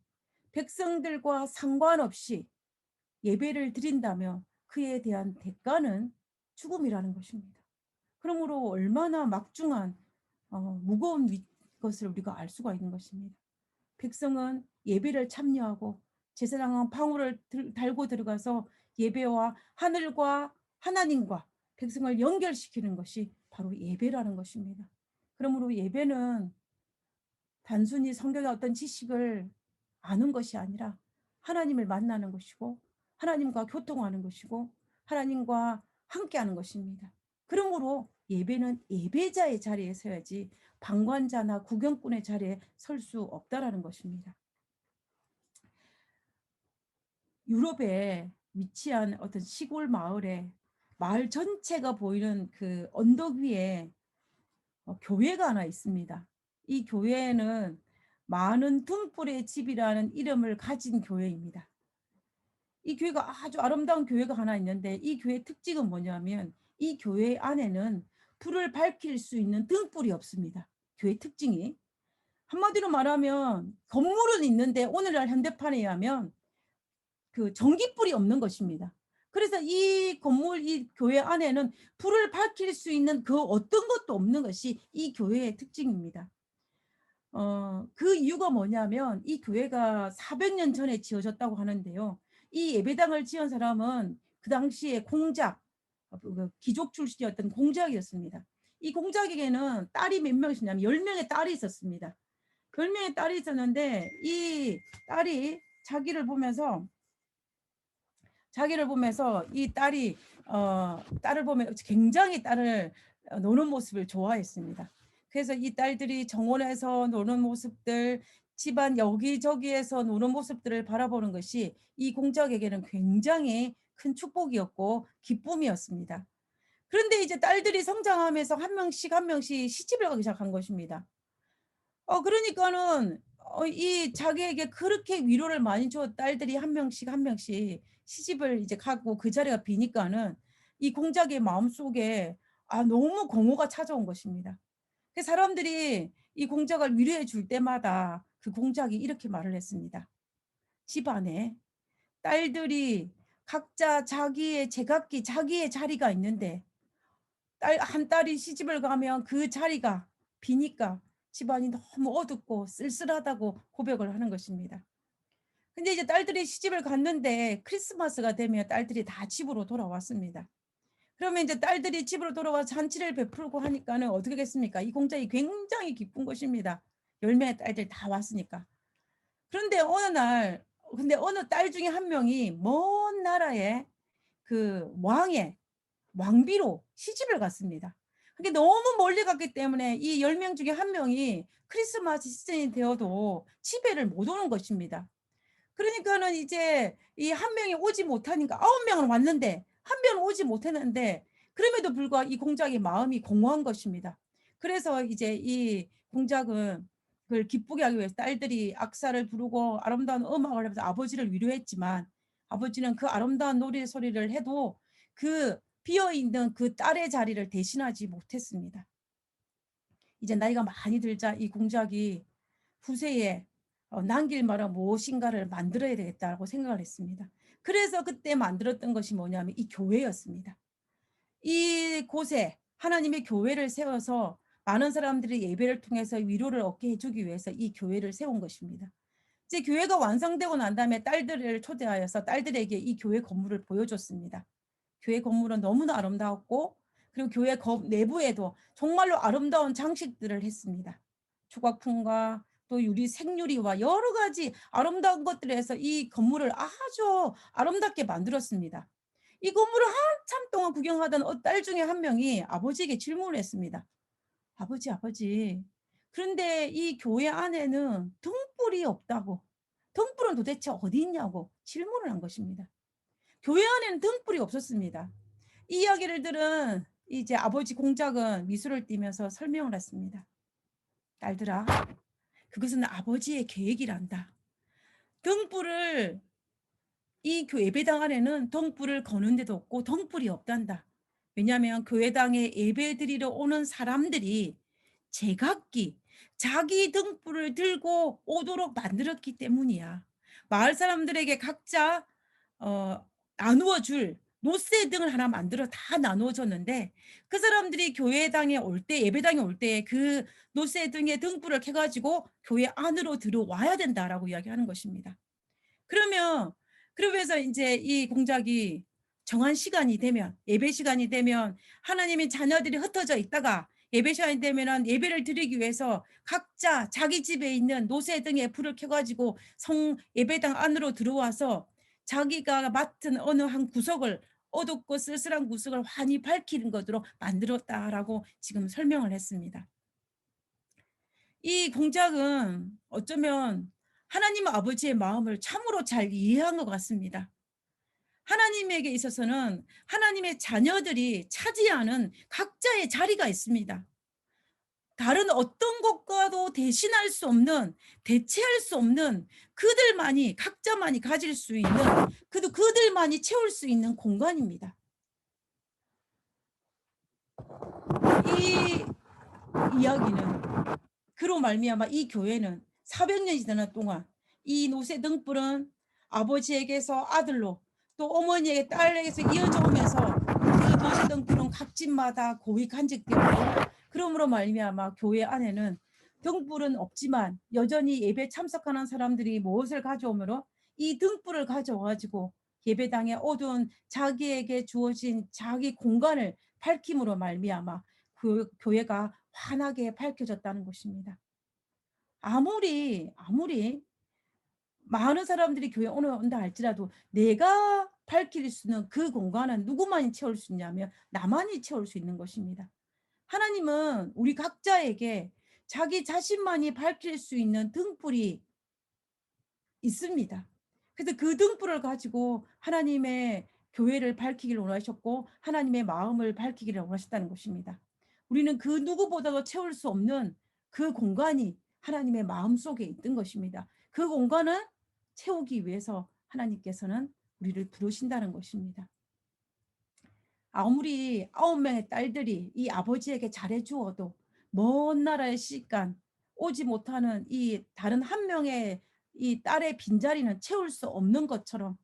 백성들과 상관없이 예배를 드린다면 그에 대한 대가는 죽음이라는 것입니다. 그러므로 얼마나 막중한 무거운 것을 우리가 알 수가 있는 것입니다. 백성은 예배를 참여하고 제사장은 방울을 달고 들어가서 예배와 하늘과 하나님과 백성을 연결시키는 것이 바로 예배라는 것입니다. 그러므로 예배는 단순히 성경의 어떤 지식을 아는 것이 아니라 하나님을 만나는 것이고 하나님과 교통하는 것이고 하나님과 함께하는 것입니다. 그러므로 예배는 예배자의 자리에 서야지 방관자나 구경꾼의 자리에 설 수 없다라는 것입니다. 유럽에 위치한 어떤 시골 마을에 마을 전체가 보이는 그 언덕 위에 교회가 하나 있습니다. 이 교회에는 많은 등불의 집이라는 이름을 가진 교회입니다. 이 교회가 아주 아름다운 교회가 하나 있는데 이 교회의 특징은 뭐냐면 이 교회 안에는 불을 밝힐 수 있는 등불이 없습니다. 교회 특징이. 한마디로 말하면 건물은 있는데 오늘날 현대판에 의하면 그 전기불이 없는 것입니다. 그래서 이 건물, 이 교회 안에는 불을 밝힐 수 있는 그 어떤 것도 없는 것이 이 교회의 특징입니다. 그 이유가 뭐냐면 이 교회가 400년 전에 지어졌다고 하는데요. 이 예배당을 지은 사람은 그 당시에 공작, 귀족 출신이었던 공작이었습니다. 이 공작에게는 딸이 몇 명이었냐면 10명의 딸이 있었습니다. 10명의 딸이 있었는데 이 딸이 자기를 보면서 이 딸이 딸을 보면 굉장히 딸을 노는 모습을 좋아했습니다. 그래서 이 딸들이 정원에서 노는 모습들, 집안 여기저기에서 노는 모습들을 바라보는 것이 이 공작에게는 굉장히 큰 축복이었고 기쁨이었습니다. 그런데 이제 딸들이 성장하면서 한 명씩 한 명씩 시집을 가기 시작한 것입니다. 그러니까는 이 자기에게 그렇게 위로를 많이 줘 딸들이 한 명씩 한 명씩 시집을 이제 가고 그 자리가 비니까는 이 공작의 마음속에 너무 공허가 찾아온 것입니다. 그 사람들이 이 공작을 위로해 줄 때마다 그 공작이 이렇게 말을 했습니다. 집안에 딸들이 각자 자기의 제각기 자기의 자리가 있는데 한 딸이 시집을 가면 그 자리가 비니까 집안이 너무 어둡고 쓸쓸하다고 고백을 하는 것입니다. 근데 이제 딸들이 시집을 갔는데 크리스마스가 되면 딸들이 다 집으로 돌아왔습니다. 그러면 이제 딸들이 집으로 돌아와서 잔치를 베풀고 하니까는 어떻게 겠습니까? 이 공작이 굉장히 기쁜 것입니다. 10명의 딸들 다 왔으니까. 그런데 어느 딸 중에 한 명이 먼 나라의 그 왕비로 시집을 갔습니다. 그게 너무 멀리 갔기 때문에 이 10명 중에 한 명이 크리스마스 시즌이 되어도 집에를 못 오는 것입니다. 그러니까는 이제 이 한 명이 오지 못하니까 9명은 왔는데 한 명은 오지 못했는데 그럼에도 불구하고 이 공작의 마음이 공허한 것입니다. 그래서 이제 이 공작은 그걸 기쁘게 하기 위해서 딸들이 악사를 부르고 아름다운 음악을 하면서 아버지를 위로했지만 아버지는 그 아름다운 노래 소리를 해도 그 비어있는 그 딸의 자리를 대신하지 못했습니다. 이제 나이가 많이 들자 이 공작이 후세에 남길 만한 무엇인가를 만들어야 되겠다고 생각을 했습니다. 그래서 그때 만들었던 것이 뭐냐면 이 교회였습니다. 이곳에 하나님의 교회를 세워서 많은 사람들이 예배를 통해서 위로를 얻게 해주기 위해서 이 교회를 세운 것입니다. 이제 교회가 완성되고 난 다음에 딸들을 초대하여서 딸들에게 이 교회 건물을 보여줬습니다. 교회 건물은 너무나 아름다웠고 그리고 교회 내부에도 정말로 아름다운 장식들을 했습니다. 조각품과 또 생유리와 여러 가지 아름다운 것들을 해서 이 건물을 아주 아름답게 만들었습니다. 이 건물을 한참 동안 구경하던 딸 중에 한 명이 아버지에게 질문을 했습니다. 아버지. 그런데 이 교회 안에는 등불이 없다고. 등불은 도대체 어디 있냐고 질문을 한 것입니다. 교회 안에는 등불이 없었습니다. 이 이야기를 들은 이제 아버지 공작은 미소를 띠면서 설명을 했습니다. 딸들아, 그것은 아버지의 계획이란다. 등불을 이 예배당 안에는 등불을 거는 데도 없고 등불이 없단다. 왜냐하면 교회당에 예배 드리러 오는 사람들이 제각기 자기 등불을 들고 오도록 만들었기 때문이야. 마을 사람들에게 각자 나누어 줄 노새 등을 하나 만들어 다 나누어 줬는데 그 사람들이 교회당에 올 때 예배당에 올 때 그 노새 등의 등불을 켜 가지고 교회 안으로 들어와야 된다라고 이야기하는 것입니다. 그러면 그러면서 인제 이 공작이 정한 시간이 되면 예배 시간이 되면 하나님의 자녀들이 흩어져 있다가 예배 시간이 되면은 예배를 드리기 위해서 각자 자기 집에 있는 노새 등에 불을 켜 가지고 예배당 안으로 들어와서 자기가 맡은 어느 한 구석을 어둡고 쓸쓸한 구석을 환히 밝히는 것으로 만들었다라고 지금 설명을 했습니다. 이 공작은 어쩌면 하나님 아버지의 마음을 참으로 잘 이해한 것 같습니다. 하나님에게 있어서는 하나님의 자녀들이 차지하는 각자의 자리가 있습니다. 다른 어떤 것과도 대신할 수 없는, 대체할 수 없는, 그들만이 각자만이 가질 수 있는, 그들만이 채울 수 있는 공간입니다. 이 이야기는, 그로 말미암아 이 교회는 400년이 지난 동안 이 노새 등불은 아버지에게서 아들로, 또 어머니에게 딸에게서 이어져 오면서 그 노새 등불은 각 집마다 고이 간직되었고, 그러므로 말미암아 교회 안에는 등불은 없지만 여전히 예배 참석하는 사람들이 무엇을 가져오므로 이 등불을 가져와 가지고 예배당에 어두운 자기에게 주어진 자기 공간을 밝힘으로 말미암아 그 교회가 환하게 밝혀졌다는 것입니다. 아무리 많은 사람들이 교회에 온다 할지라도 내가 밝힐 수 있는 그 공간은 누구만이 채울 수 있냐면 나만이 채울 수 있는 것입니다. 하나님은 우리 각자에게 자기 자신만이 밝힐 수 있는 등불이 있습니다. 그래서 그 등불을 가지고 하나님의 교회를 밝히기를 원하셨고 하나님의 마음을 밝히기를 원하셨다는 것입니다. 우리는 그 누구보다도 채울 수 없는 그 공간이 하나님의 마음속에 있던 것입니다. 그 공간을 채우기 위해서 하나님께서는 우리를 부르신다는 것입니다. 아무리 9명의 딸들이 이 아버지에게 잘해 주어도 먼 나라의 시간 오지 못하는 이 다른 한 명의 이 딸의 빈자리는 채울 수 없는 것처럼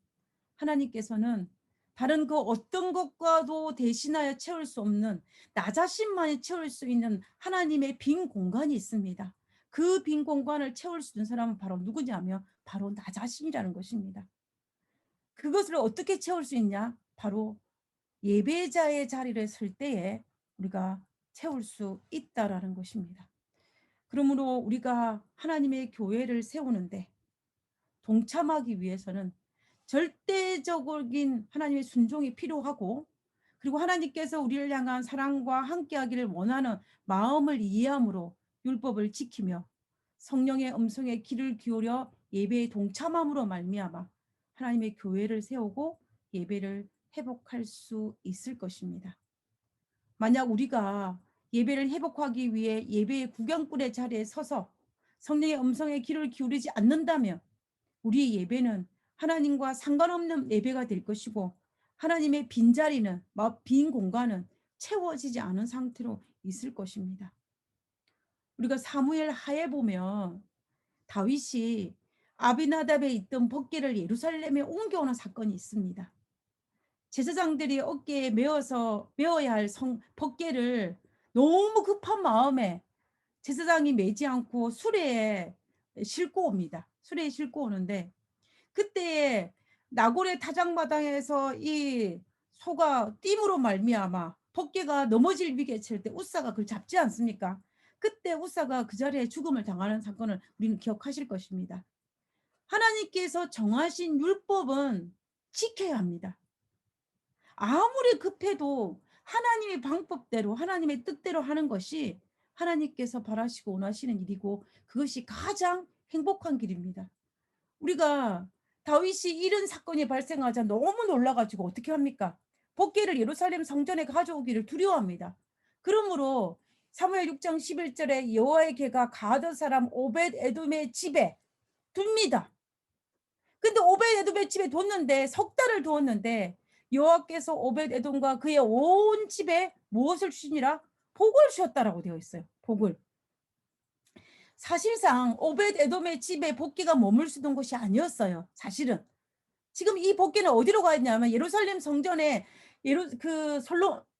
하나님께서는 다른 그 어떤 것과도 대신하여 채울 수 없는 나 자신만이 채울 수 있는 하나님의 빈 공간이 있습니다. 그 빈 공간을 채울 수 있는 사람은 바로 누구냐면 바로 나 자신이라는 것입니다. 그것을 어떻게 채울 수 있냐? 바로 예배자의 자리를 설 때에 우리가 채울 수 있다라는 것입니다. 그러므로 우리가 하나님의 교회를 세우는데 동참하기 위해서는 절대적인 하나님의 순종이 필요하고, 그리고 하나님께서 우리를 향한 사랑과 함께하기를 원하는 마음을 이해함으로 율법을 지키며 성령의 음성에 귀를 기울여 예배에 동참함으로 말미암아 하나님의 교회를 세우고 예배를 회복할 수 있을 것입니다. 만약 우리가 예배를 회복하기 위해 예배의 구경꾼의 자리에 서서 성령의 음성에 귀를 기울이지 않는다면 우리의 예배는 하나님과 상관없는 예배가 될 것이고 하나님의 빈자리는, 빈 공간은 채워지지 않은 상태로 있을 것입니다. 우리가 사무엘 하에 보면 다윗이 아비나답에 있던 법궤를 예루살렘에 옮겨오는 사건이 있습니다. 제사장들이 어깨에 메어야 할 법궤를 너무 급한 마음에 제사장이 메지 않고 수레에 싣고 옵니다. 수레에 싣고 오는데 그때에 나골의 타작마당에서 이 소가 띠으로 말미암아 법궤가 넘어질 위기에 처할 때 우사가 그걸 잡지 않습니까? 그때 우사가 그 자리에 죽음을 당하는 사건을 우리는 기억하실 것입니다. 하나님께서 정하신 율법은 지켜야 합니다. 아무리 급해도 하나님의 방법대로 하나님의 뜻대로 하는 것이 하나님께서 바라시고 원하시는 일이고 그것이 가장 행복한 길입니다. 우리가 다윗이 이런 사건이 발생하자 너무 놀라가지고 어떻게 합니까? 법궤를 예루살렘 성전에 가져오기를 두려워합니다. 그러므로 사무엘 6장 11절에 여호와의 궤가 가드 사람 오벳 에돔의 집에 둡니다. 근데 오벳 에돔의 집에 뒀는데 석 달을 두었는데 여호와께서 오벳 에돔과 그의 온 집에 무엇을 주시니라? 복을 주셨다라고 되어 있어요. 복을. 사실상 오벳 에돔의 집에 법궤가 머물 수 있는 곳이 아니었어요. 사실은. 지금 이 법궤는 어디로 가 있냐면 예루살렘 성전에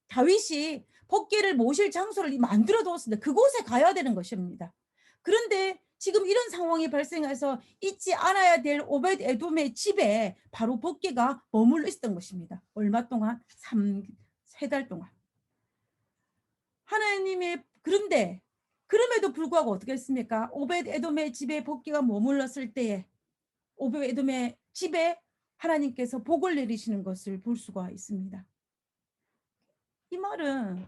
다윗이 법궤를 모실 장소를 만들어 두었습니다. 그곳에 가야 되는 것입니다. 그런데 지금 이런 상황이 발생해서 잊지 않아야 될 오벳 에돔의 집에 바로 법궤가 머물러 있었던 것입니다. 얼마 동안? 3달 동안. 하나님의 그런데 그럼에도 불구하고 어떻게 했습니까? 오벳 에돔의 집에 법궤가 머물렀을 때에 오벳 에돔의 집에 하나님께서 복을 내리시는 것을 볼 수가 있습니다. 이 말은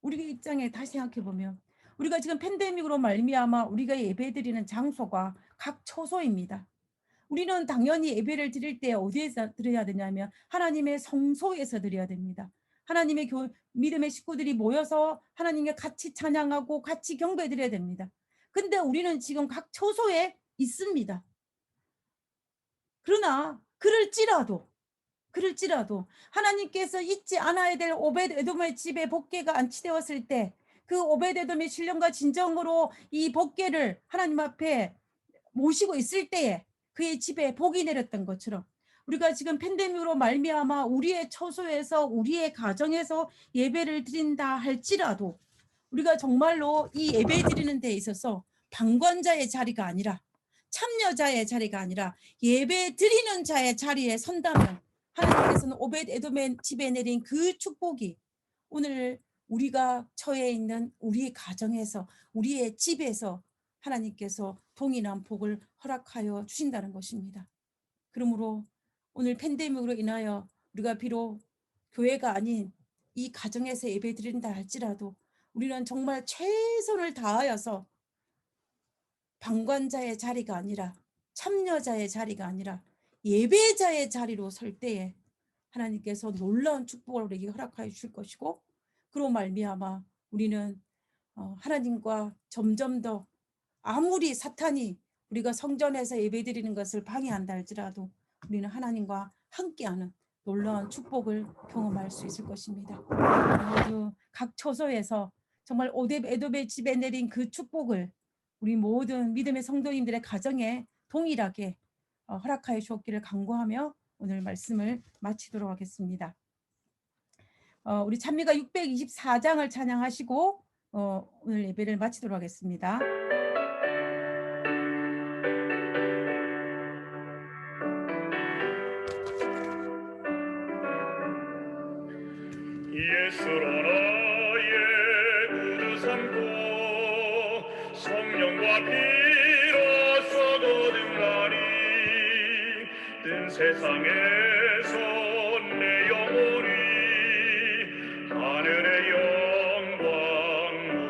우리 입장에 다시 생각해 보면 우리가 지금 팬데믹으로 말미암아 우리가 예배드리는 장소가 각 처소입니다. 우리는 당연히 예배를 드릴 때 어디에서 드려야 되냐면 하나님의 성소에서 드려야 됩니다. 하나님의 믿음의 식구들이 모여서 하나님께 같이 찬양하고 같이 경배드려야 됩니다. 근데 우리는 지금 각 처소에 있습니다. 그러나 그럴지라도 하나님께서 잊지 않아야 될 오벳에돔의 집에 복궤가 안치되었을 때 그 오벳에돔의 신령과 진정으로 이 복궤를 하나님 앞에 모시고 있을 때에 그의 집에 복이 내렸던 것처럼 우리가 지금 팬데믹으로 말미암아 우리의 처소에서 우리의 가정에서 예배를 드린다 할지라도 우리가 정말로 이 예배 드리는 데 있어서 방관자의 자리가 아니라 참여자의 자리가 아니라 예배 드리는 자의 자리에 선다면 하나님께서는 오벳에돔의 집에 내린 그 축복이 오늘 우리가 처해 있는 우리의 가정에서 우리의 집에서 하나님께서 동일한 복을 허락하여 주신다는 것입니다. 그러므로 오늘 팬데믹으로 인하여 우리가 비록 교회가 아닌 이 가정에서 예배 드린다 할지라도 우리는 정말 최선을 다하여서 방관자의 자리가 아니라 참여자의 자리가 아니라 예배자의 자리로 설 때에 하나님께서 놀라운 축복을 우리에게 허락하여 주실 것이고 그로 말미암아 우리는 하나님과 점점 더 아무리 사탄이 우리가 성전에서 예배드리는 것을 방해한다 할지라도 우리는 하나님과 함께하는 놀라운 축복을 경험할 수 있을 것입니다. 모두 각 처소에서 정말 오벳에돔의 집에 내린 그 축복을 우리 모든 믿음의 성도님들의 가정에 동일하게 허락하여 주었기를 간구하며 오늘 말씀을 마치도록 하겠습니다. 우리 찬미가 624장을 찬양하시고 오늘 예배를 마치도록 하겠습니다. 예수로 나의 구주 삼고 성령과 피로써 거듭나니 뜬 세상에서 내 영혼이 하늘의 영광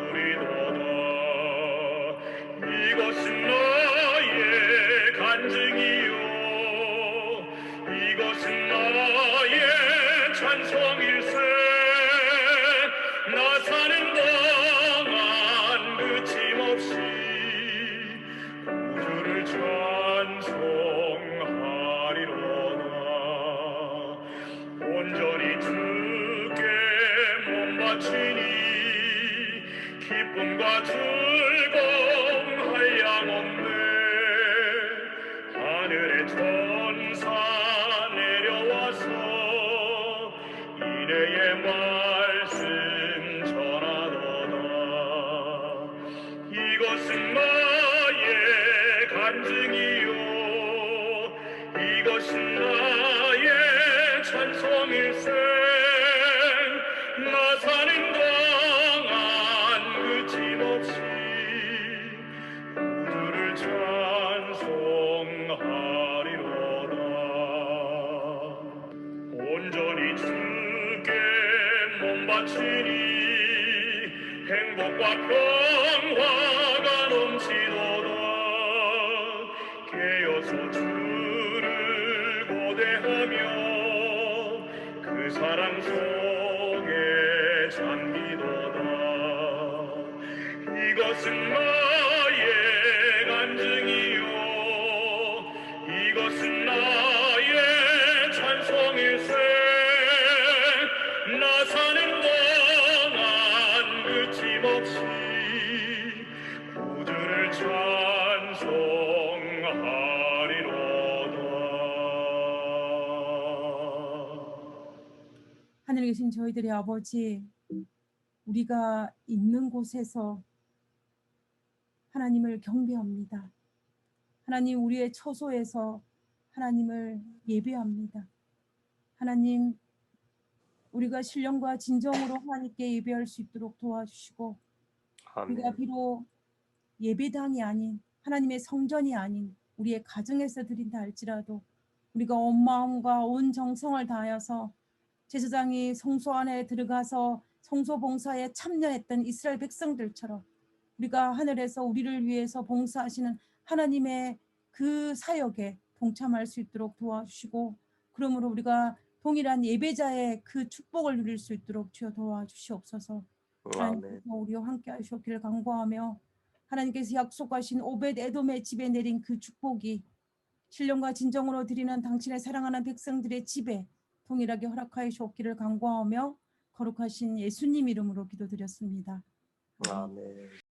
누리도다. 이것은 나의 간증이요 이것은 나의 찬송일세. 나 사는 동안 그침없이 구주를 찬송하리로다. 온전히 주께 몸 바치니 기쁨과 즐거움 한량없네. 하늘의 천사 내려와서 이내의 말씀 전하도다. 이것은 나의 간증이요 이것은 나의 찬송일세. 나 사는 동안 그침없이 구주를 찬송하리로다. 온전히 주께 몸 바치니 행복과 평화가 넘치도다. 깨어서 주를 고대하며 그 사랑 속에 잠기도다. 이것은 나의 간증이요 이것은 나의 찬송일세. 나 사는 동안 그침없이 구주를 찬송하리로다. 하늘에 계신 저희들의 아버지, 우리가 있는 곳에서 하나님을 경배합니다. 하나님, 우리의 처소에서 하나님을 예배합니다. 하나님, 우리가 신령과 진정으로 하나님께 예배할 수 있도록 도와주시고 우리가 아멘. 비록 예배당이 아닌 하나님의 성전이 아닌 우리의 가정에서 드린다 할지라도 우리가 온 마음과 온 정성을 다하여서 제사장이 성소 안에 들어가서 성소 봉사에 참여했던 이스라엘 백성들처럼 우리가 하늘에서 우리를 위해서 봉사하시는 하나님의 그 사역에 동참할 수 있도록 도와주시고 그러므로 우리가 동일한 예배자의 그 축복을 누릴 수 있도록 주여 도와주시옵소서. 아멘. 하나님께서 우리와 함께 하시옵기를 간구하며 하나님께서 약속하신 오벳 에돔의 집에 내린 그 축복이 신령과 진정으로 드리는 당신의 사랑하는 백성들의 집에 동일하게 허락하여 주옵기를 간구하며 거룩하신 예수님 이름으로 기도드렸습니다. 아멘.